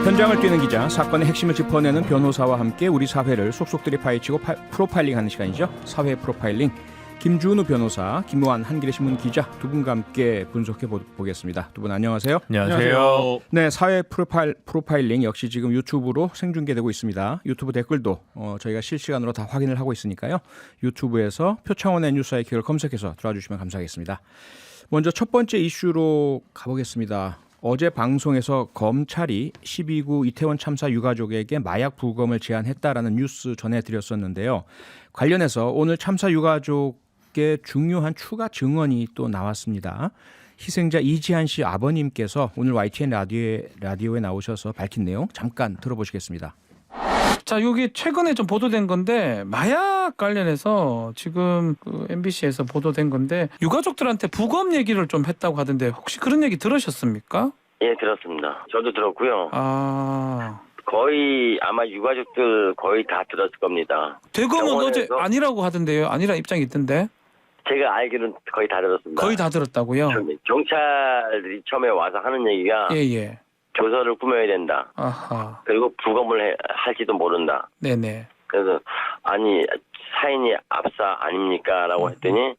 현장을 뛰는 기자, 사건의 핵심을 짚어내는 변호사와 함께 우리 사회를 속속들이 파헤치고 프로파일링하는 시간이죠. 사회 프로파일링. 김준우 변호사, 김우한 한겨레신문 기자 두 분과 함께 분석해 보겠습니다. 두 분 안녕하세요. 안녕하세요. 네, 사회 프로파일링 역시 지금 유튜브로 생중계되고 있습니다. 유튜브 댓글도 저희가 실시간으로 다 확인을 하고 있으니까요. 유튜브에서 표창원의 뉴스아이킥을 검색해서 들어와 주시면 감사하겠습니다. 먼저 첫 번째 이슈로 가보겠습니다. 어제 방송에서 검찰이 12구 이태원 참사 유가족에게 마약 부검을 제안했다라는 뉴스 전해드렸었는데요. 관련해서 오늘 참사 유가족의 중요한 추가 증언이 또 나왔습니다. 희생자 이지한 씨 아버님께서 오늘 YTN 라디오에 나오셔서 밝힌 내용 잠깐 들어보시겠습니다. 자, 여기 최근에 좀 보도된 건데 마약 관련해서 지금 그 MBC에서 보도된 건데 유가족들한테 부검 얘기를 좀 했다고 하던데 혹시 그런 얘기 들으셨습니까? 예, 들었습니다. 저도 들었고요. 거의 아마 유가족들 거의 다 들었을 겁니다. 대검은 어제 병원에서- 아니라고 하던데요. 아니라 입장이 있던데. 제가 알기로는 거의 다 들었습니다. 거의 다 들었다고요? 경찰들이 처음에 와서 하는 얘기가 예. 조서를 꾸며야 된다. 아하. 그리고 부검을 할지도 모른다. 네네. 그래서 아니 사인이 압사 아닙니까? 라고 했더니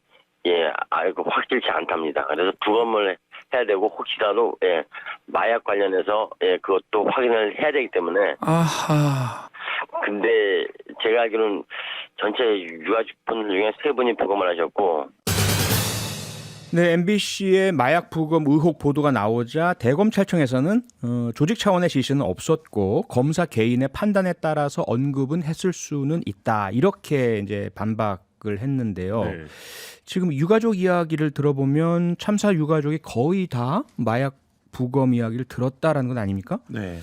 예, 알고 확실치 않답니다. 그래서 부검을 해야 되고 혹시라도 예, 마약 관련해서 예, 그것도 확인을 해야 되기 때문에 아하. 근데 제가 알기로는 전체 유가족분 중에 3분이 부검을 하셨고 네, MBC의 마약 부검 의혹 보도가 나오자 대검찰청에서는 조직 차원의 지시는 없었고 검사 개인의 판단에 따라서 언급은 했을 수는 있다. 이렇게 이제 반박을 했는데요. 네. 지금 유가족 이야기를 들어보면 참사 유가족이 거의 다 마약 부검 이야기를 들었다라는 건 아닙니까? 네.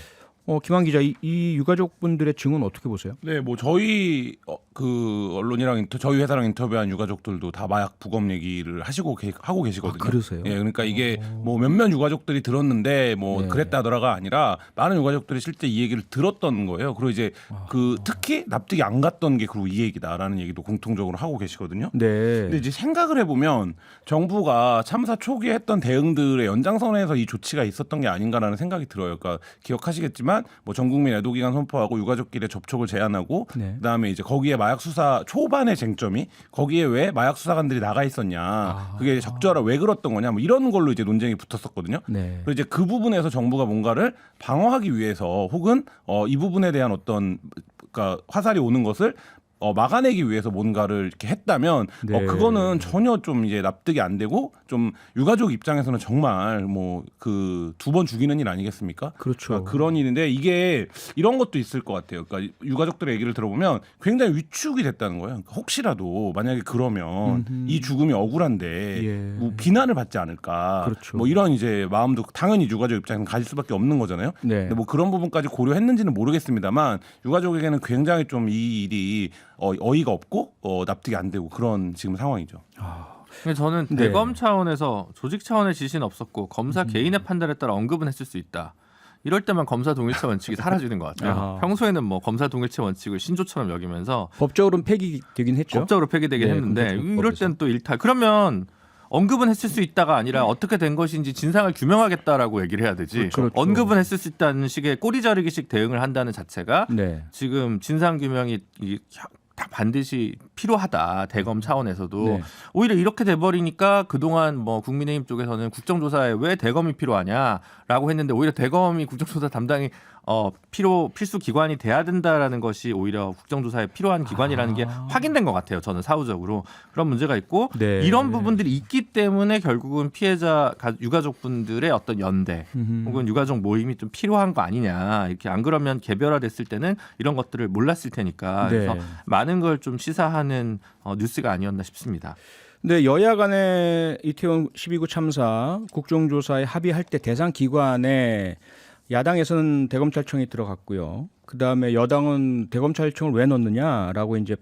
김한 기자, 이 유가족분들의 증언 어떻게 보세요? 네, 뭐 저희 그 언론이랑 저희 회사랑 인터뷰한 유가족들도 다 마약 부검 얘기를 하고 계시거든요. 아, 그러세요? 예, 그러니까 이게 뭐 몇몇 유가족들이 들었는데 뭐 네. 그랬다더라가 아니라 많은 유가족들이 실제 이 얘기를 들었던 거예요. 그리고 이제 그 특히 납득이 안 갔던 게 그리고 이 얘기다라는 얘기도 공통적으로 하고 계시거든요. 네. 근데 이제 생각을 해보면 정부가 참사 초기에 했던 대응들의 연장선에서 이 조치가 있었던 게 아닌가라는 생각이 들어요. 그러니까 기억하시겠지만 뭐 전국민 애도기간 선포하고 유가족끼리 접촉을 제한하고 네. 그다음에 이제 거기에 마약 수사 초반의 쟁점이 거기에 왜 마약 수사관들이 나가 있었냐 그게 적절하 왜 그랬던 거냐 뭐 이런 걸로 이제 논쟁이 붙었었거든요. 네. 그리고 이제 그 부분에서 정부가 뭔가를 방어하기 위해서 혹은 이 부분에 대한 어떤 그러니까 화살이 오는 것을 막아내기 위해서 뭔가를 이렇게 했다면 네. 그거는 전혀 좀 이제 납득이 안 되고 좀 유가족 입장에서는 정말 뭐 그 2번 죽이는 일 아니겠습니까? 그렇죠. 그러니까 그런 일인데 이게 이런 것도 있을 것 같아요. 그러니까 유가족들의 얘기를 들어보면 굉장히 위축이 됐다는 거예요. 그러니까 혹시라도 만약에 그러면 이 죽음이 억울한데 예. 뭐 비난을 받지 않을까? 그렇죠. 뭐 이런 이제 마음도 당연히 유가족 입장에서는 가질 수밖에 없는 거잖아요. 네. 근데 뭐 그런 부분까지 고려했는지는 모르겠습니다만 유가족에게는 굉장히 좀 이 일이 어이가 없고 납득이 안 되고 그런 지금 상황이죠. 근데 저는 네. 대검 차원에서 조직 차원의 지시는 없었고 검사 개인의 판단에 따라 언급은 했을 수 있다. 이럴 때만 검사 동일체 원칙이 사라지는 것 같아요. 아하. 평소에는 뭐 검사 동일체 원칙을 신조처럼 여기면서 법적으로는 폐기되긴 했죠. 법적으로 폐기되긴 네, 했는데 검찰법에서. 이럴 땐 또 일탈. 그러면 언급은 했을 수 있다가 아니라 어떻게 된 것인지 진상을 규명하겠다라고 얘기를 해야 되지. 그렇죠. 언급은 했을 수 있다는 식의 꼬리 자르기식 대응을 한다는 자체가 네. 지금 진상 규명이 다 반드시 필요하다. 대검 차원에서도 네. 오히려 이렇게 돼버리니까 그동안 뭐 국민의힘 쪽에서는 국정조사에 왜 대검이 필요하냐라고 했는데 오히려 대검이 국정조사 담당이 필수 기관이 돼야 된다라는 것이 오히려 국정조사에 필요한 기관이라는 게 확인된 것 같아요. 저는 사후적으로 그런 문제가 있고 네. 이런 부분들이 있기 때문에 결국은 피해자 유가족분들의 어떤 연대 혹은 유가족 모임이 좀 필요한 거 아니냐 이렇게 안 그러면 개별화됐을 때는 이런 것들을 몰랐을 테니까 그래서 네. 많은 걸 좀 시사하는 뉴스가 아니었나 싶습니다. 네, 여야 간의 이태원 12구 참사 국정조사에 합의할 때 대상 기관에 야당에서는 대검찰청이 들어갔고요. 그다음에 여당은 대검찰청을 왜 넣느냐라고 이제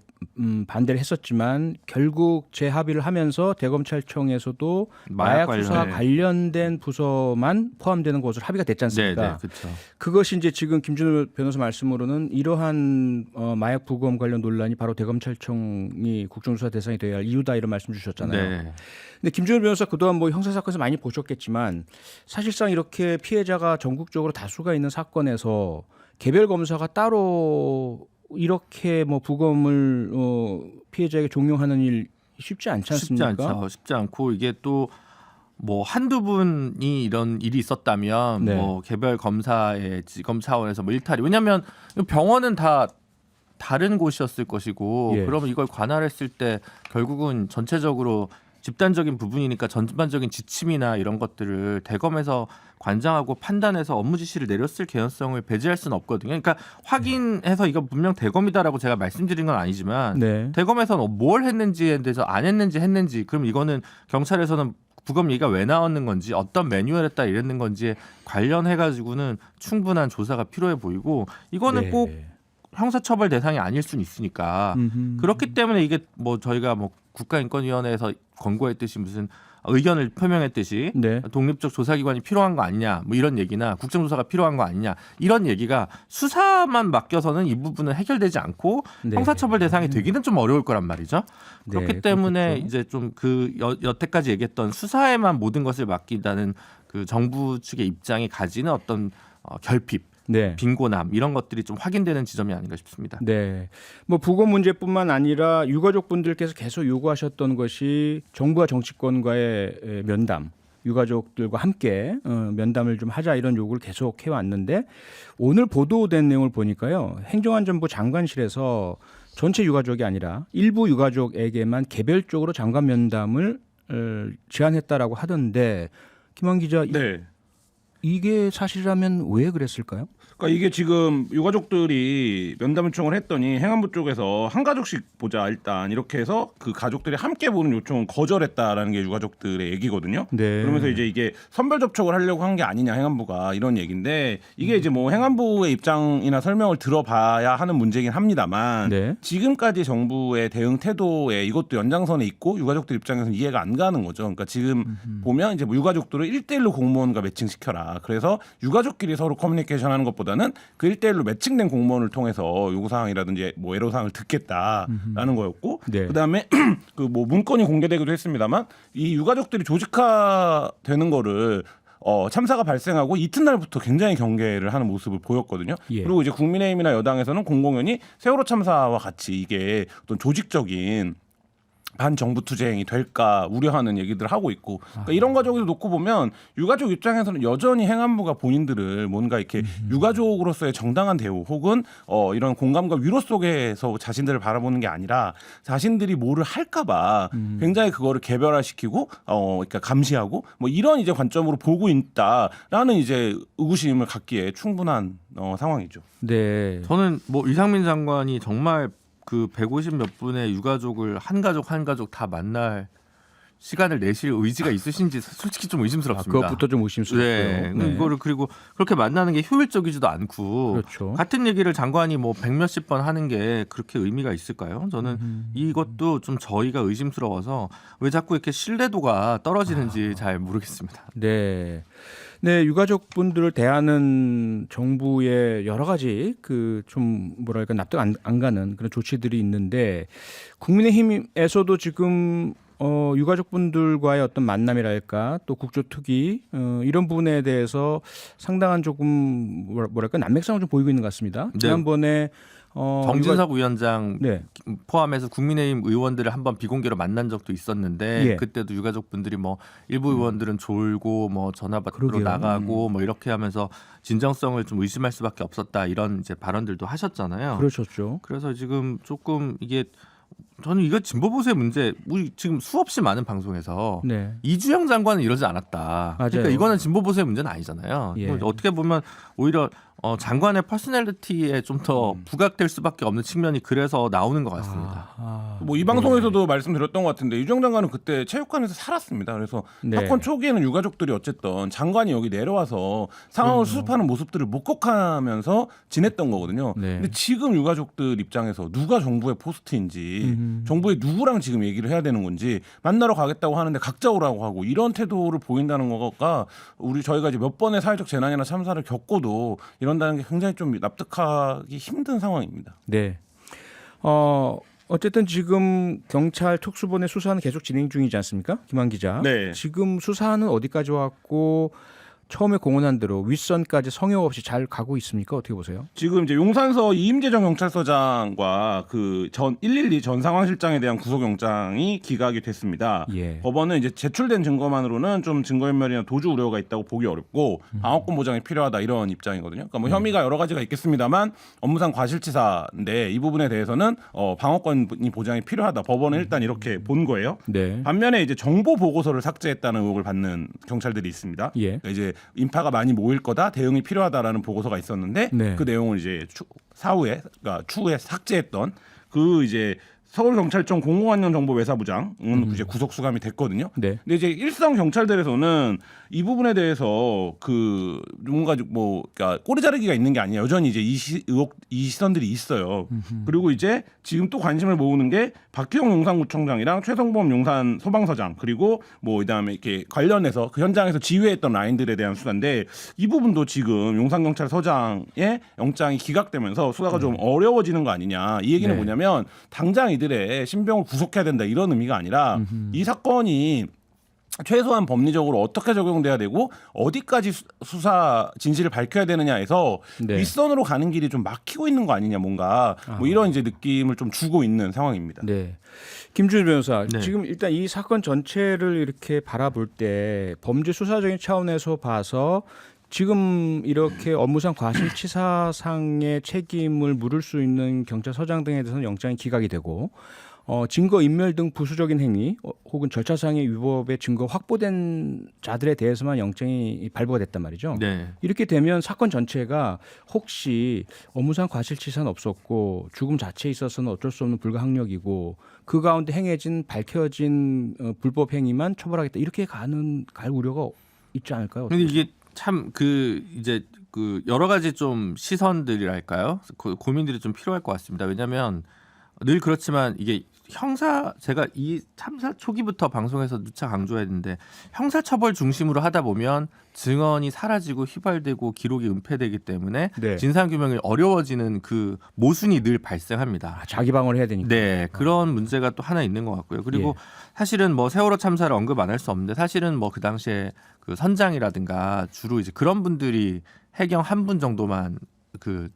반대를 했었지만 결국 재합의를 하면서 대검찰청에서도 마약 수사 네. 관련된 부서만 포함되는 것으로 합의가 됐지 않습니까? 네, 그렇죠. 그것이 이제 지금 김준호 변호사 말씀으로는 이러한 마약 부검 관련 논란이 바로 대검찰청이 국정조사 대상이 되어야 할 이유다 이런 말씀 주셨잖아요. 네. 근데 김준호 변호사 그동안 뭐 형사 사건에서 많이 보셨겠지만 사실상 이렇게 피해자가 전국적으로 다수가 있는 사건에서 개별 검사가 따로 이렇게 뭐 부검을 피해자에게 종용하는 일 쉽지 않지 않습니까? 쉽지 않죠. 쉽지 않고 이게 또 뭐 한두 분이 이런 일이 있었다면 네. 뭐 개별 검사의 지검 차원에서 뭐 일탈이 왜냐하면 병원은 다 다른 곳이었을 것이고 예. 그러면 이걸 관할했을 때 결국은 전체적으로 집단적인 부분이니까 전반적인 지침이나 이런 것들을 대검에서 관장하고 판단해서 업무 지시를 내렸을 개연성을 배제할 수는 없거든요. 그러니까 확인해서 이거 분명 대검이다라고 제가 말씀드린 건 아니지만 네. 대검에서는 뭘 했는지에 대해서 안 했는지 그럼 이거는 경찰에서는 부검 얘기가 왜 나왔는 건지 어떤 매뉴얼에 따라 이랬는 건지에 관련해 가지고는 충분한 조사가 필요해 보이고 이거는 네. 꼭 형사처벌 대상이 아닐 수는 있으니까 그렇기 때문에 이게 뭐 저희가 뭐 국가인권위원회에서 권고했듯이 무슨 의견을 표명했듯이 네. 독립적 조사기관이 필요한 거 아니냐 뭐 이런 얘기나 국정조사가 필요한 거 아니냐 이런 얘기가 수사만 맡겨서는 이 부분은 해결되지 않고 네. 형사처벌 대상이 되기는 좀 어려울 거란 말이죠. 그렇기 네, 때문에 그렇겠죠. 이제 좀 그 여태까지 얘기했던 수사에만 모든 것을 맡긴다는 그 정부 측의 입장이 가지는 어떤 결핍, 네. 빈곤함 이런 것들이 좀 확인되는 지점이 아닌가 싶습니다. 네. 뭐 부검 문제뿐만 아니라 유가족분들께서 계속 요구하셨던 것이 정부와 정치권과의 면담, 유가족들과 함께 면담을 좀 하자 이런 요구를 계속 해왔는데 오늘 보도된 내용을 보니까요. 행정안전부 장관실에서 전체 유가족이 아니라 일부 유가족에게만 개별적으로 장관 면담을 제안했다라고 하던데 김한 기자 네. 이게 사실이라면 왜 그랬을까요? 그러니까 이게 지금 유가족들이 면담 요청을 했더니 행안부 쪽에서 한 가족씩 보자 일단 이렇게 해서 그 가족들이 함께 보는 요청은 거절했다라는 게 유가족들의 얘기거든요. 네. 그러면서 이제 이게 선별 접촉을 하려고 한 게 아니냐 행안부가 이런 얘기인데 이게 이제 뭐 행안부의 입장이나 설명을 들어봐야 하는 문제긴 합니다만 네. 지금까지 정부의 대응 태도에 이것도 연장선에 있고 유가족들 입장에서는 이해가 안 가는 거죠. 그러니까 지금 보면 이제 뭐 유가족들을 1대1로 공무원과 매칭시켜라. 그래서 유가족끼리 서로 커뮤니케이션하는 것보다는 그 1대1로 매칭된 공무원을 통해서 요구사항이라든지 뭐 애로사항을 듣겠다라는 거였고 네. 그다음에 그 뭐 문건이 공개되기도 했습니다만 이 유가족들이 조직화되는 거를 참사가 발생하고 이튿날부터 굉장히 경계를 하는 모습을 보였거든요. 예. 그리고 이제 국민의힘이나 여당에서는 공공연히 세월호 참사와 같이 이게 어떤 조직적인 반정부 투쟁이 될까 우려하는 얘기들을 하고 있고 그러니까 이런 과정을 놓고 보면 유가족 입장에서는 여전히 행안부가 본인들을 뭔가 이렇게 유가족으로서의 정당한 대우 혹은 이런 공감과 위로 속에서 자신들을 바라보는 게 아니라 자신들이 뭐를 할까봐 굉장히 그거를 개별화시키고 그러니까 감시하고 뭐 이런 이제 관점으로 보고 있다라는 이제 의구심을 갖기에 충분한 상황이죠. 네. 저는 뭐 이상민 장관이 정말 그 150 몇 분의 유가족을 한 가족 다 만날 시간을 내실 의지가 있으신지 솔직히 좀 의심스럽습니다. 그것부터 좀 의심스럽고요. 네. 이거를 그리고 그렇게 만나는 게 효율적이지도 않고 그렇죠. 같은 얘기를 장관이 뭐 100몇십 번 하는 게 그렇게 의미가 있을까요? 저는 이것도 좀 저희가 의심스러워서 왜 자꾸 이렇게 신뢰도가 떨어지는지 잘 모르겠습니다. 네. 네, 유가족분들을 대하는 정부의 여러 가지 그 좀 뭐랄까 납득 안 가는 그런 조치들이 있는데 국민의힘에서도 지금 유가족분들과의 어떤 만남이랄까 또 국조특위 이런 부분에 대해서 상당한 조금 뭐랄까 난맥상을 좀 보이고 있는 것 같습니다. 네. 지난번에 정진석 위원장 네. 포함해서 국민의힘 의원들을 한번 비공개로 만난 적도 있었는데 예. 그때도 유가족분들이 뭐 일부 의원들은 졸고 뭐 전화 받으러 그러게요. 나가고 뭐 이렇게 하면서 진정성을 좀 의심할 수밖에 없었다 이런 이제 발언들도 하셨잖아요. 그러셨죠. 그래서 지금 조금 이게 저는 이거 진보 보수의 문제 우리 지금 수없이 많은 방송에서 네. 이주영 장관은 이러지 않았다. 그러니까 맞아요. 이거는 진보 보수의 문제는 아니잖아요. 예. 어떻게 보면 오히려 장관의 퍼스널리티에 좀 더 부각될 수밖에 없는 측면이 그래서 나오는 것 같습니다. 뭐 이 방송에서도 말씀드렸던 것 같은데 유정 장관은 그때 체육관에서 살았습니다. 그래서 네. 사건 초기에는 유가족들이 어쨌든 장관이 여기 내려와서 상황을 수습하는 모습들을 목격하면서 지냈던 거거든요. 네. 근데 지금 유가족들 입장에서 누가 정부의 포스트인지 정부의 누구랑 지금 얘기를 해야 되는 건지 만나러 가겠다고 하는데 각자 오라고 하고 이런 태도를 보인다는 거가 저희가 이제 몇 번의 사회적 재난이나 참사를 겪고도 이런다는 게 굉장히 좀 납득하기 힘든 상황입니다. 네. 어쨌든 지금 경찰 특수본의 수사는 계속 진행 중이지 않습니까? 김한 기자. 네. 지금 수사는 어디까지 왔고 처음에 공언한 대로 윗선까지 성역 없이 잘 가고 있습니까? 어떻게 보세요? 지금 이제 용산서 이임재정 경찰서장과 그 전 112 전 상황실장에 대한 구속영장이 기각이 됐습니다. 예. 법원은 이제 제출된 증거만으로는 좀 증거인멸이나 도주 우려가 있다고 보기 어렵고 방어권 보장이 필요하다 이런 입장이거든요. 그러니까 뭐 혐의가 여러 가지가 있겠습니다만 업무상 과실치사인데 이 부분에 대해서는 방어권이 보장이 필요하다. 법원은 일단 이렇게 본 거예요. 네. 반면에 이제 정보 보고서를 삭제했다는 의혹을 받는 경찰들이 있습니다. 예. 그러니까 이제 인파가 많이 모일 거다, 대응이 필요하다라는 보고서가 있었는데 네. 그 내용을 이제 그러니까 추후에 삭제했던 그 이제 서울경찰청 공공안전정보외사부장은 이제 구속 수감이 됐거든요. 네. 근데 이제 일선 경찰들에서는 이 부분에 대해서 그 뭔가 뭐 그러니까 꼬리 자르기가 있는 게 아니에요. 여전히 이제 이 시선들이 있어요. 그리고 이제 지금 또 관심을 모으는 게 박희영 용산구청장이랑 최성범 용산 소방서장 그리고 뭐 그다음에 이렇게 관련해서 그 현장에서 지휘했던 라인들에 대한 수사인데 이 부분도 지금 용산경찰서장의 영장이 기각되면서 수사가 좀 어려워지는 거 아니냐. 이 얘기는 네. 뭐냐면 당장 이들의 신병을 구속해야 된다 이런 의미가 아니라 이 사건이 최소한 법리적으로 어떻게 적용돼야 되고 어디까지 수사 진실을 밝혀야 되느냐에서 네. 윗선으로 가는 길이 좀 막히고 있는 거 아니냐 뭔가 뭐 이런 이제 느낌을 좀 주고 있는 상황입니다. 네. 김준일 변호사, 네. 지금 일단 이 사건 전체를 이렇게 바라볼 때 범죄 수사적인 차원에서 봐서 지금 이렇게 업무상 과실치사상의 책임을 물을 수 있는 경찰서장 등에 대해서는 영장이 기각이 되고 증거 인멸 등 부수적인 행위 혹은 절차상의 위법의 증거 확보된 자들에 대해서만 영장이 발부가 됐단 말이죠. 네. 이렇게 되면 사건 전체가 혹시 업무상 과실치사는 없었고 죽음 자체에 있어서는 어쩔 수 없는 불가항력이고 그 가운데 행해진 밝혀진 불법 행위만 처벌하겠다 이렇게 갈 우려가 있지 않을까요? 근데 이게 참 이제 여러 가지 좀 시선들이랄까요? 고민들이 좀 필요할 것 같습니다. 왜냐하면 늘 그렇지만 이게 제가 이 참사 초기부터 방송에서 누차 강조해야 되는데 형사처벌 중심으로 하다 보면 증언이 사라지고 휘발되고 기록이 은폐되기 때문에 네. 진상규명이 어려워지는 그 모순이 늘 발생합니다. 자기 방어를 해야 되니까. 네, 그런 문제가 또 하나 있는 것 같고요. 그리고 예. 사실은 뭐 세월호 참사를 언급 안 할 수 없는데 사실은 뭐 그 당시에 그 선장이라든가 주로 이제 그런 분들이 해경 한 분 정도만 그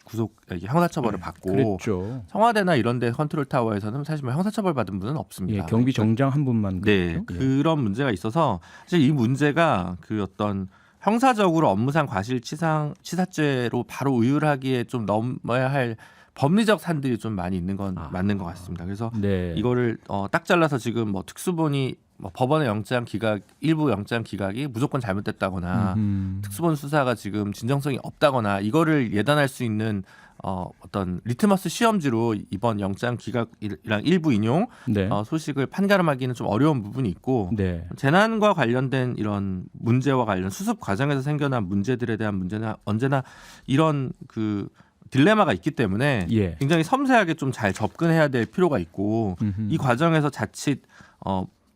구속 형사처벌을 받고 그랬죠. 청와대나 이런데 컨트롤 타워에서는 사실 뭐 형사처벌 받은 분은 없습니다. 예, 경비 정장 한 분만. 네, 그랬죠. 예. 그런 문제가 있어서 사실 이 문제가 그 어떤 형사적으로 업무상 과실치사죄로 바로 의율하기에 좀 넘어야 할 법리적 산들이 좀 많이 있는 건 맞는 것 같습니다. 그래서 네. 이거를 딱 잘라서 지금 뭐 특수본이 뭐 법원의 영장 기각 일부 영장 기각이 무조건 잘못됐다거나 특수본 수사가 지금 진정성이 없다거나 이거를 예단할 수 있는 어떤 리트머스 시험지로 이번 영장 기각이랑 일부 인용 네. 소식을 판가름하기는 좀 어려운 부분이 있고 네. 재난과 관련된 이런 문제와 관련 수습 과정에서 생겨난 문제들에 대한 문제는 언제나 이런 그 딜레마가 있기 때문에 예. 굉장히 섬세하게 좀 잘 접근해야 될 필요가 있고 이 과정에서 자칫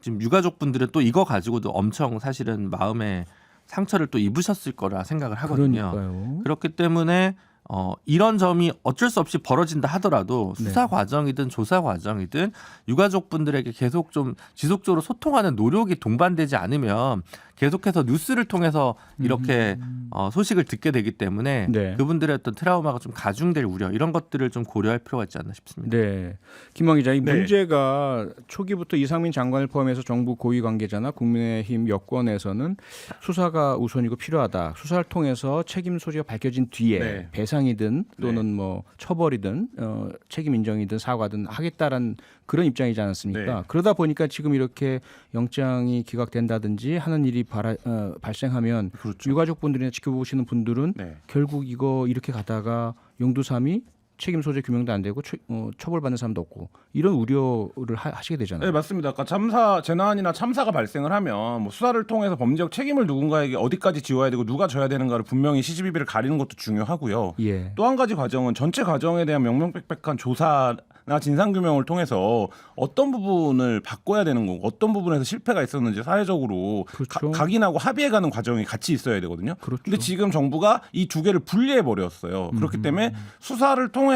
지금 유가족분들은 또 이거 가지고도 엄청 사실은 마음에 상처를 또 입으셨을 거라 생각을 하거든요. 그러니까요. 그렇기 때문에 이런 점이 어쩔 수 없이 벌어진다 하더라도 수사 네. 과정이든 조사 과정이든 유가족분들에게 계속 좀 지속적으로 소통하는 노력이 동반되지 않으면 계속해서 뉴스를 통해서 이렇게 소식을 듣게 되기 때문에 네. 그분들의 어떤 트라우마가 좀 가중될 우려 이런 것들을 좀 고려할 필요가 있지 않나 싶습니다. 네, 김왕 기자, 이 네. 문제가 초기부터 이상민 장관을 포함해서 정부 고위 관계자나 국민의힘 여권에서는 수사가 우선이고 필요하다. 수사를 통해서 책임 소지가 밝혀진 뒤에 네. 배상 손해배상이든 또는 네. 뭐 처벌이든 책임 인정이든 사과든 하겠다라는 그런 입장이지 않았습니까? 네. 그러다 보니까 지금 이렇게 영장이 기각된다든지 하는 일이 발생하면 그렇죠. 유가족분들이나 지켜보시는 분들은 네. 결국 이거 이렇게 가다가 용두삼이 책임 소재 규명도 안 되고 처벌받는 사람도 없고 이런 우려를 하시게 되잖아요. 네, 맞습니다. 아까 재난이나 참사가 발생을 하면 뭐 수사를 통해서 범죄적 책임을 누군가에게 어디까지 지워야 되고 누가 져야 되는가를 분명히 시시비비를 가리는 것도 중요하고요. 예. 또 한 가지 과정은 전체 과정에 대한 명명백백한 조사나 진상규명을 통해서 어떤 부분을 바꿔야 되는 거고 어떤 부분에서 실패가 있었는지 사회적으로 그렇죠. 각인하고 합의해가는 과정이 같이 있어야 되거든요. 그렇죠. 근데 지금 정부가 이 두 개를 분리해 버렸어요. 그렇기 때문에 수사를 통해서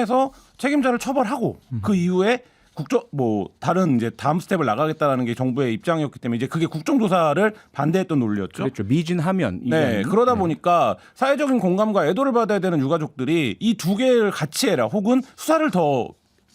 책임자를 처벌하고 그 이후에 다른 이제 다음 스텝을 나가겠다라는 게 정부의 입장이었기 때문에 이제 그게 국정조사를 반대했던 논리였죠. 그렇죠. 미진하면 네, 그러다 보니까 사회적인 공감과 애도를 받아야 되는 유가족들이 이 두 개를 같이 해라 혹은 수사를 더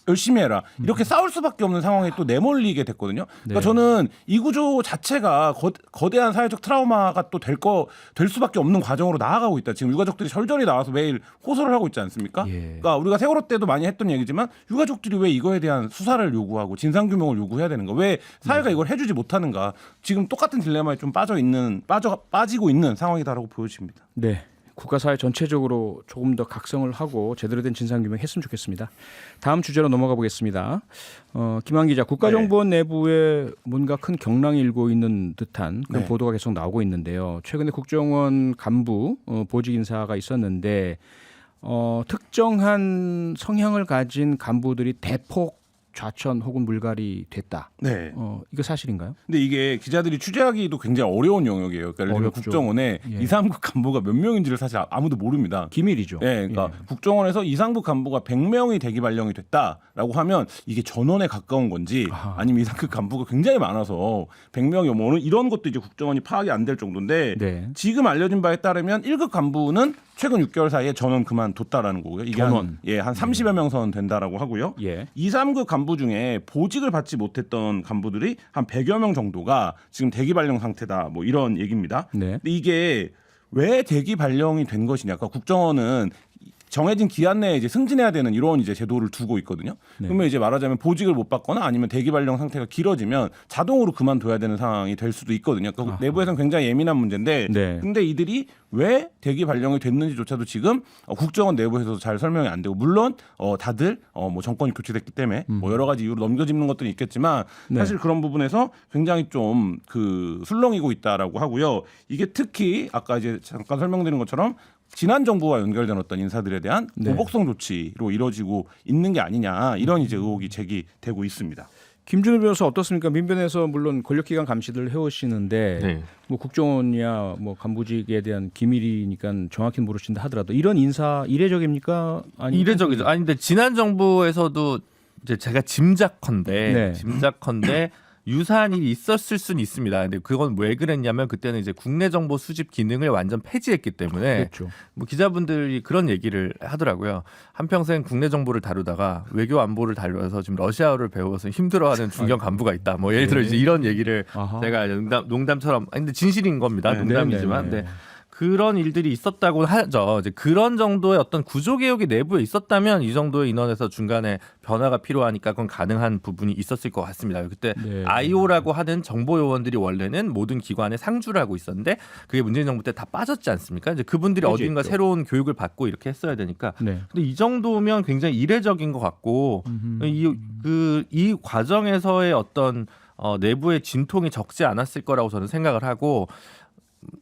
열심히 해라 이렇게 싸울 수밖에 없는 상황에 또 내몰리게 됐거든요. 그러니까 네. 저는 이 구조 자체가 거대한 사회적 트라우마가 또 될 수밖에 없는 과정으로 나아가고 있다. 지금 유가족들이 절절히 나와서 매일 호소를 하고 있지 않습니까? 예. 그러니까 우리가 세월호 때도 많이 했던 얘기지만 유가족들이 왜 이거에 대한 수사를 요구하고 진상규명을 요구해야 되는가? 왜 사회가 이걸 해주지 못하는가? 지금 똑같은 딜레마에 좀 빠지고 있는 상황이다라고 보여집니다. 네. 국가사회 전체적으로 조금 더 각성을 하고 제대로 된 진상규명했으면 좋겠습니다. 다음 주제로 넘어가 보겠습니다. 김한 기자, 국가정보원 내부에 뭔가 큰 경랑이 일고 있는 듯한 그런 네. 보도가 계속 나오고 있는데요. 최근에 국정원 간부 보직 인사가 있었는데 특정한 성향을 가진 간부들이 대폭 좌천 혹은 물갈이 됐다. 네. 이거 사실인가요? 근데 이게 기자들이 취재하기도 굉장히 어려운 영역이에요. 그러니까 예를 들면 어렵죠. 국정원에 예. 이상급 간부가 몇 명인지를 사실 아무도 모릅니다. 기밀이죠. 네, 그러니까 예. 국정원에서 이상급 간부가 100명이 대기 발령이 됐다라고 하면 이게 전원에 가까운 건지 아하. 아니면 이상급 간부가 굉장히 많아서 100명이 뭐 이런 것도 이제 국정원이 파악이 안 될 정도인데 네. 지금 알려진 바에 따르면 1급 간부는 최근 6개월 사이에 전원 그만뒀다라는 거고요. 이게 전원. 한 30여 명 선 된다라고 하고요. 예. 2, 3급 간부 중에 보직을 받지 못했던 간부들이 한 100여 명 정도가 지금 대기 발령 상태다. 뭐 이런 얘기입니다. 네. 근데 이게 왜 대기 발령이 된 것이냐? 그러니까 국정원은 정해진 기한 내에 이제 승진해야 되는 이런 이제 제도를 두고 있거든요. 네. 그러면 이제 말하자면 보직을 못 받거나 아니면 대기 발령 상태가 길어지면 자동으로 그만둬야 되는 상황이 될 수도 있거든요. 그러니까 내부에서는 굉장히 예민한 문제인데, 네. 근데 이들이 왜 대기 발령이 됐는지조차도 지금 국정원 내부에서도 잘 설명이 안 되고, 물론 다들 뭐 정권이 교체됐기 때문에 뭐 여러 가지 이유로 넘겨짚는 것들이 있겠지만 네. 사실 그런 부분에서 굉장히 좀 그 술렁이고 있다라고 하고요. 이게 특히 아까 이제 잠깐 설명드린 것처럼 지난 정부와 연결된 어떤 인사들에 대한 네. 보복성 조치로 이루어지고 있는 게 아니냐 이런 이제 의혹이 제기되고 있습니다. 김준우 변호사 어떻습니까? 민변에서 물론 권력기관 감시들을 해오시는데 네. 뭐 국정원이야 뭐 간부직에 대한 기밀이니까 정확히 모르신다 하더라도 이런 인사 이례적입니까? 아니면 이례적이죠. 아니 근데 지난 정부에서도 이제 제가 짐작컨대 네. 유사한 일이 있었을 수는 있습니다. 근데 그건 왜 그랬냐면 그때는 이제 국내 정보 수집 기능을 완전 폐지했기 때문에 그렇죠. 뭐 기자분들이 그런 얘기를 하더라고요. 한평생 국내 정보를 다루다가 외교 안보를 다루어서 지금 러시아어를 배워서 힘들어하는 중견 간부가 있다. 뭐 예를 들어 이제 이런 얘기를 아하. 제가 농담처럼 아니 근데 진실인 겁니다. 네. 농담이지만 네, 네, 네. 근데 그런 일들이 있었다고 하죠. 이제 그런 정도의 어떤 구조 개혁이 내부에 있었다면 이 정도의 인원에서 중간에 변화가 필요하니까 그건 가능한 부분이 있었을 것 같습니다. 그때 네. IO라고 하는 정보 요원들이 원래는 모든 기관에 상주를 하고 있었는데 그게 문재인 정부 때 다 빠졌지 않습니까? 이제 그분들이 빠졌죠. 어딘가 새로운 교육을 받고 이렇게 했어야 되니까. 네. 근데 이 정도면 굉장히 이례적인 것 같고 이 과정에서의 어떤 내부의 진통이 적지 않았을 거라고 저는 생각을 하고.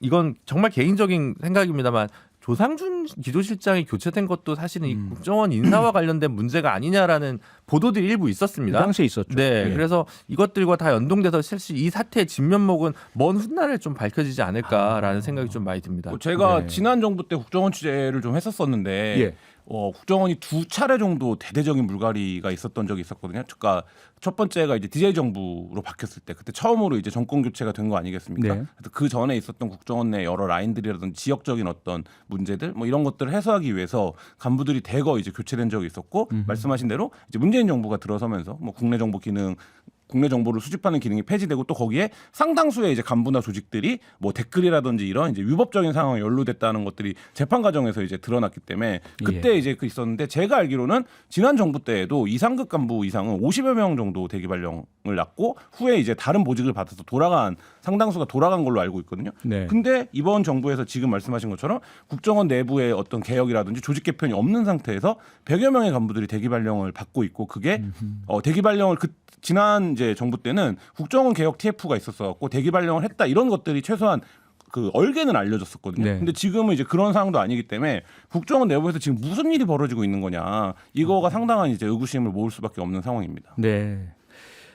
이건 정말 개인적인 생각입니다만 조상준 기조실장이 교체된 것도 사실은 이 국정원 인사와 관련된 문제가 아니냐라는 보도들이 일부 있었습니다. 그 당시에 있었죠. 네, 예. 그래서 이것들과 다 연동돼서 사실 이 사태의 진면목은 먼 훗날에 좀 밝혀지지 않을까라는 생각이 좀 많이 듭니다. 제가 네. 지난 정부 때 국정원 취재를 좀 했었었는데 예. 국정원이 2차례 정도 대대적인 물갈이가 있었던 적이 있었거든요. 그러니까 첫 번째가 이제 DJ 정부로 바뀌었을 때 그때 처음으로 이제 정권 교체가 된 거 아니겠습니까? 네. 그래서 그 전에 있었던 국정원 내 여러 라인들이라든지 지역적인 어떤 문제들 뭐 이런 것들을 해소하기 위해서 간부들이 대거 이제 교체된 적이 있었고 말씀하신 대로 이제 문재인 정부가 들어서면서 뭐 국내 정보 기능 국내 정보를 수집하는 기능이 폐지되고 또 거기에 상당수의 이제 간부나 조직들이 뭐 댓글이라든지 이런 이제 위법적인 상황에 연루됐다는 것들이 재판 과정에서 이제 드러났기 때문에 그때 이제 그 있었는데 제가 알기로는 지난 정부 때에도 이상급 간부 이상은 50여 명 정도 대기 발령을 났고 후에 이제 다른 보직을 받아서 상당수가 돌아간 걸로 알고 있거든요. 네. 근데 이번 정부에서 지금 말씀하신 것처럼 국정원 내부의 어떤 개혁이라든지 조직 개편이 없는 상태에서 100여 명의 간부들이 대기 발령을 받고 있고 그게 대기 발령을 지난 이제 정부 때는 국정원 개혁 TF가 있었어갖고 대기 발령을 했다 이런 것들이 최소한 그 얼개는 알려졌었거든요. 네. 근데 지금은 이제 그런 상황도 아니기 때문에 국정원 내부에서 지금 무슨 일이 벌어지고 있는 거냐 이거가 상당한 이제 의구심을 모을 수밖에 없는 상황입니다. 네.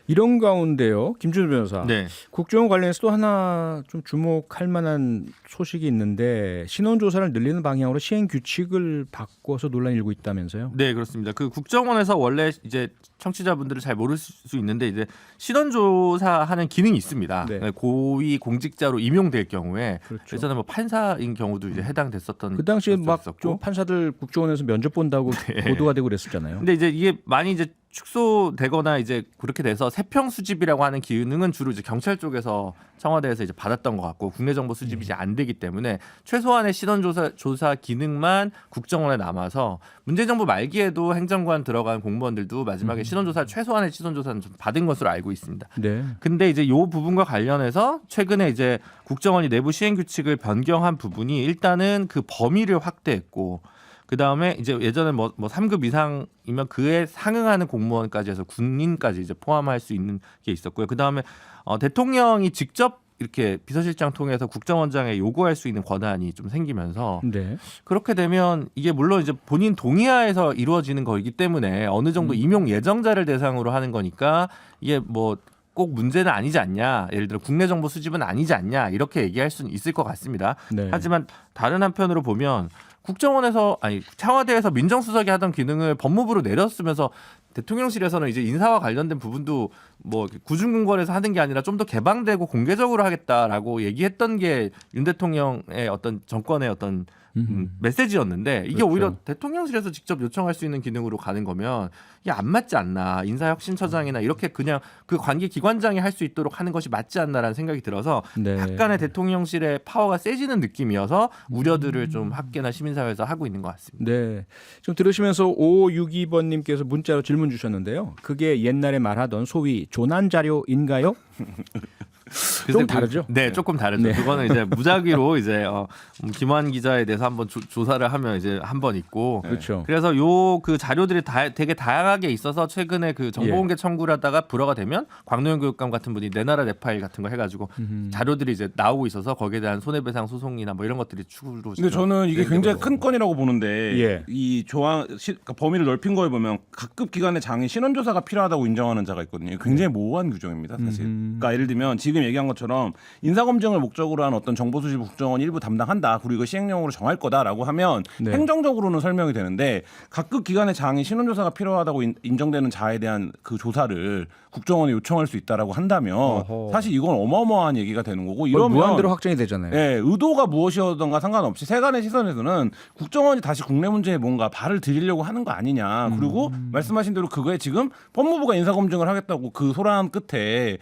이런 가운데요, 김준우 변호사. 네. 국정원 관련해서 또 하나 좀 주목할 만한 소식이 있는데 신원 조사를 늘리는 방향으로 시행 규칙을 바꿔서 논란이 일고 있다면서요? 네, 그렇습니다. 그 국정원에서 원래 이제 청취자분들은 잘 모를 수 있는데 이제 신원 조사하는 기능이 있습니다. 네. 고위 공직자로 임용될 경우에 그렇죠. 예전에 뭐 판사인 경우도 이제 해당됐었던 그 당시에 적도 막 있었고. 좀 판사들 국정원에서 면접 본다고 보도가 되고 그랬었잖아요. 근데 이제 이게 많이 이제 축소되거나 이제 그렇게 돼서 세평 수집이라고 하는 기능은 주로 이제 경찰 쪽에서 청와대에서 이제 받았던 것 같고 국내 정보 수집이 이제 안 되기 때문에 최소한의 신원 조사 기능만 국정원에 남아서 문재인정부 말기에도 행정관 들어간 공무원들도 마지막에 신원 조사 최소한의 신원 조사는 좀 받은 것으로 알고 있습니다. 네. 근데 이제 요 부분과 관련해서 최근에 이제 국정원이 내부 시행 규칙을 변경한 부분이 일단은 그 범위를 확대했고 그 다음에 이제 예전에 뭐 3급 이상이면 그에 상응하는 공무원까지 해서 군인까지 이제 포함할 수 있는 게 있었고요. 그 다음에 대통령이 직접 이렇게 비서실장 통해서 국정원장에 요구할 수 있는 권한이 좀 생기면서 네. 그렇게 되면 이게 물론 이제 본인 동의하에서 이루어지는 거이기 때문에 어느 정도 임용 예정자를 대상으로 하는 거니까 이게 뭐 꼭 문제는 아니지 않냐. 예를 들어 국내 정보 수집은 아니지 않냐. 이렇게 얘기할 수는 있을 것 같습니다. 네. 하지만 다른 한편으로 보면 국정원에서 청와대에서 민정수석이 하던 기능을 법무부로 내렸으면서 대통령실에서는 이제 인사와 관련된 부분도 뭐 구중궁궐에서 하는 게 아니라 좀 더 개방되고 공개적으로 하겠다라고 얘기했던 게 윤 대통령의 어떤 정권의 어떤 메시지였는데 이게 그렇죠. 오히려 대통령실에서 직접 요청할 수 있는 기능으로 가는 거면 이게 안 맞지 않나. 인사혁신처장이나 이렇게 그냥 그 관계 기관장이 할 수 있도록 하는 것이 맞지 않나라는 생각이 들어서 네. 약간의 대통령실의 파워가 세지는 느낌이어서 우려들을 좀 학계나 시민사회에서 하고 있는 것 같습니다. 네. 좀 들으시면서 5562번님께서 문자로 질문 주셨는데요. 그게 옛날에 말하던 소위 조난 자료인가요? 좀 다르죠? 네, 조금 다르죠. 네. 그거는 이제 무작위로 이제 김환 기자에 대해서 한번 조사를 하면 이제 한 번 있고, 그렇죠. 그래서 요 그 자료들이 되게 다양하게 있어서 최근에 그 정보공개 청구를 하다가 불허가 되면 광노현 교육감 같은 분이 내 나라 내 파일 같은 거 해가지고 자료들이 이제 나오고 있어서 거기에 대한 손해배상 소송이나 뭐 이런 것들이 추구로. 근데 저는 이게 굉장히 큰 건이라고 보는데 예. 이 그러니까 범위를 넓힌 거에 보면 각급 기관의 장인 신원 조사가 필요하다고 인정하는 자가 있거든요. 굉장히 모호한 규정입니다, 사실. 그러니까 예를 들면 지금 얘기한 것처럼 인사 검증을 목적으로 한 어떤 정보 수집 국정원이 일부 담당한다. 그리고 이거 시행령으로 정할 거다라고 하면 네. 행정적으로는 설명이 되는데 각급 기관의 장인 신원 조사가 필요하다고 인정되는 자에 대한 그 조사를 국정원에 요청할 수 있다라고 한다면 어허. 사실 이건 어마어마한 얘기가 되는 거고 이러면 이러면 무한대로 확정이 되잖아요. 예, 의도가 무엇이었던가 상관없이 세간의 시선에서는 국정원이 다시 국내 문제에 뭔가 발을 들이려고 하는 거 아니냐. 그리고 말씀하신 대로 그거에 지금 법무부가 인사검증을 하겠다고 그 소란 끝에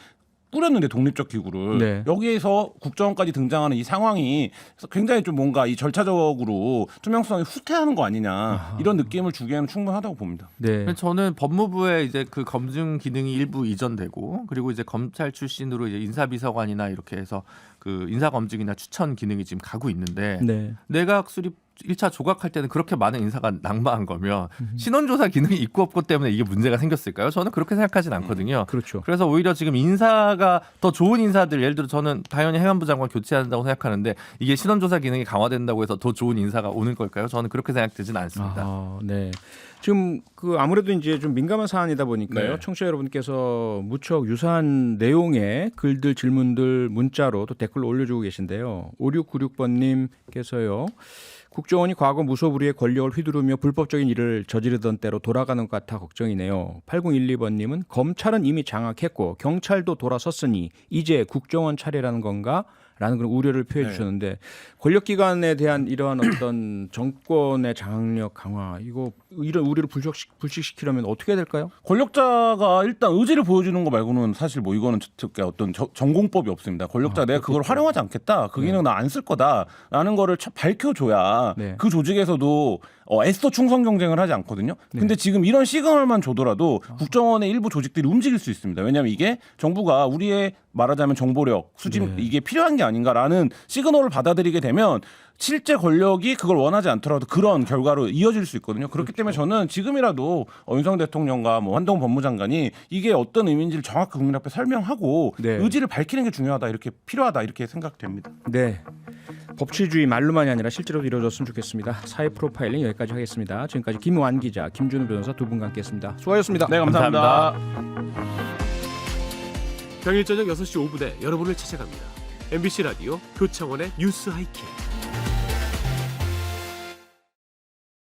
꾸렸는데 독립적 기구를 네. 여기에서 국정원까지 등장하는 이 상황이 굉장히 좀 뭔가 이 절차적으로 투명성이 후퇴하는 거 아니냐 이런 느낌을 주기에는 충분하다고 봅니다. 네. 저는 법무부에 이제 그 검증 기능이 일부 이전되고 그리고 이제 검찰 출신으로 이제 인사비서관이나 이렇게 해서 그 인사 검증이나 추천 기능이 지금 가고 있는데 네. 내각 수립 1차 조각할 때는 그렇게 많은 인사가 낭망한 거면 신원조사 기능이 있고 없고 때문에 이게 문제가 생겼을까요? 저는 그렇게 생각하진 않거든요. 그렇죠. 그래서 오히려 지금 인사가 더 좋은 인사들 예를 들어 저는 당연히 행안부 장관 교체해야 한다고 생각하는데 이게 신원조사 기능이 강화된다고 해서 더 좋은 인사가 오는 걸까요? 저는 그렇게 생각되진 않습니다. 아, 네. 지금 그 아무래도 이제 좀 민감한 사안이다 보니까요. 네. 청취자 여러분께서 무척 유사한 내용의 글들, 질문들 문자로 또 댓글로 올려주고 계신데요. 5696번님께서요. 국정원이 과거 무소불위의 권력을 휘두르며 불법적인 일을 저지르던 때로 돌아가는 것 같아 걱정이네요. 8012번님은 검찰은 이미 장악했고 경찰도 돌아섰으니 이제 국정원 차례라는 건가? 라는 그런 우려를 표해 네. 주셨는데 권력기관에 대한 이러한 어떤 정권의 장악력 강화 이거 이런 우려를 불식시키려면 어떻게 해야 될까요? 권력자가 일단 의지를 보여주는 거 말고는 사실 뭐 이거는 어떤 전공법이 없습니다. 권력자 내가 그걸 활용하지 않겠다. 그 기능 나 안 쓸 거다라는 거를 밝혀줘야 네. 그 조직에서도 애써 충성 경쟁을 하지 않거든요. 근데 지금 이런 시그널만 줘더라도 국정원의 일부 조직들이 움직일 수 있습니다. 왜냐하면 이게 정부가 우리의 말하자면 정보력, 수집 이게 필요한 게 아닌가라는 시그널을 받아들이게 되면 실제 권력이 그걸 원하지 않더라도 그런 결과로 이어질 수 있거든요. 그렇기 때문에 저는 지금이라도 윤석열 대통령과 뭐 한동훈 법무장관이 이게 어떤 의미인지를 정확히 국민 앞에 설명하고 네. 의지를 밝히는 게 중요하다 이렇게 필요하다 이렇게 생각됩니다. 네. 법치주의 말로만이 아니라 실제로도 이루어졌으면 좋겠습니다. 사회 프로파일링 여기까지 하겠습니다. 지금까지 김완 기자, 김준우 변호사 두 분과 함께했습니다. 수고하셨습니다. 네, 감사합니다. 평일 저녁 6시 5분에 여러분을 찾아갑니다. MBC 라디오 표창원의 뉴스 하이킥.